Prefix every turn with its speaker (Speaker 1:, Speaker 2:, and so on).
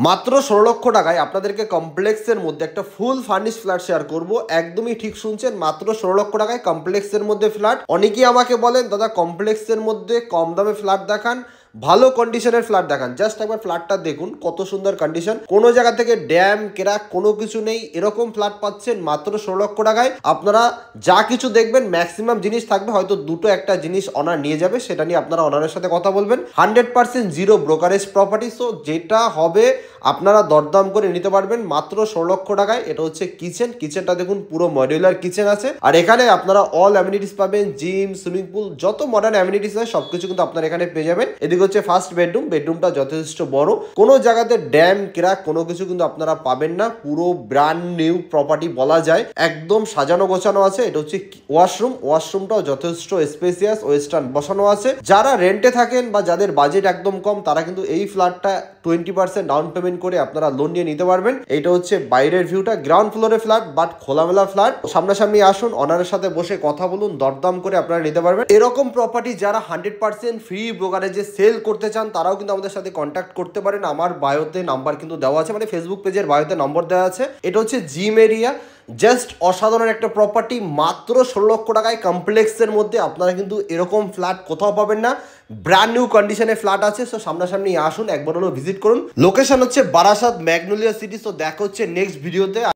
Speaker 1: মাত্র 16 লক্ষ টাকায় আপনাদেরকে কমপ্লেক্সের মধ্যে একটা ফুল ফার্নিশ ফ্ল্যাট শেয়ার করব। একদমই ঠিক শুনছেন, মাত্র 16 লক্ষ টাকায় কমপ্লেক্সের মধ্যে ফ্ল্যাট। অনেকেই আমাকে বলেন দাদা কমপ্লেক্সের মধ্যে কম দামে ফ্ল্যাট দেখান, ভালো কন্ডিশনের ফ্ল্যাট দেখান। জাস্ট একবার ফ্ল্যাটটা দেখুন, কত সুন্দর কন্ডিশন, কোনো জায়গা থেকে ড্যাম ক্র্যাক কোনো কিছু নেই। এরকম ফ্ল্যাট পাচ্ছেন মাত্র 16 লক্ষ টাকায়। আপনারা যা কিছু দেখবেন ম্যাক্সিমাম জিনিস থাকবে, হয়তো দুটো একটা জিনিস অনার নিয়ে যাবে, সেটা নিয়ে আপনারা অনারের সাথে কথা বলবেন। 100% জিরো ব্রোকারেজ প্রপার্টি, সো যেটা হবে আপনারা দরদাম করে নিতে পারবেন মাত্র 16 লক্ষ টাকায়। এটা হচ্ছে কিচেনটা দেখুন, পুরো মডিউলার কিচেন আছে। আর এখানে আপনারা অল অ্যামিনিটিস পাবেন, জিম, সুইমিং পুল, যত মডার্ন অ্যামিনিটিস হয় সবকিছু কিন্তু আপনারা এখানে পেয়ে যাবেন। এদিকে হচ্ছে ফার্স্ট বেডরুমটা যথেষ্ট বড়, কোনো জায়গাতে ড্যাম ক্র্যাক কোনো কিছু কিন্তু আপনারা পাবেন না। পুরো ব্র্যান্ড নিউ প্রপার্টি বলা যায়, একদম সাজানো গোছানো আছে। এটা হচ্ছে ওয়াশরুমটাও যথেষ্ট স্পেসিয়াস, ওয়েস্টার্ন বসানো আছে। যারা রেন্টে থাকেন বা যাদের বাজেট একদম কম, তারা কিন্তু এই ফ্ল্যাটটা 20% ডাউন পেমেন্ট করে আপনারা লোন নিয়ে নিতে পারবেন। এটা হচ্ছে বাইরের ভিউটা, গ্রাউন্ড ফ্লোরে ফ্ল্যাট বাট খোলামেলা ফ্ল্যাট। সামনাসামনি আসুন, অনারের সাথে বসে কথা বলুন, দরদাম করে আপনারা নিতে পারবেন। এরকম প্রপার্টি যারা 100% ফ্রি ব্রোকারেজে সেল করতে চান, তারাও কিন্তু আমাদের সাথে কন্ট্যাক্ট করতে পারেন। আমার বায়োতে নাম্বার কিন্তু দেওয়া আছে, মানে ফেসবুক পেজের বায়োতে নম্বর দেওয়া আছে। এটা হচ্ছে জিম এরিয়া, জাস্ট অসাধারণ একটা প্রপার্টি। মাত্র 16 লক্ষ টাকায় কমপ্লেক্সের মধ্যে আপনারা কিন্তু এরকম ফ্ল্যাট কোথাও পাবেন না। ব্র্যান্ড নিউ কন্ডিশনে ফ্ল্যাট আছে, সো সামনাসামনি আসুন, একবার হলো ভিজিট করুন। লোকেশন হচ্ছে বারাসাত ম্যাগনোলিয়া সিটি। সো দেখা হচ্ছে নেক্সট ভিডিওতে।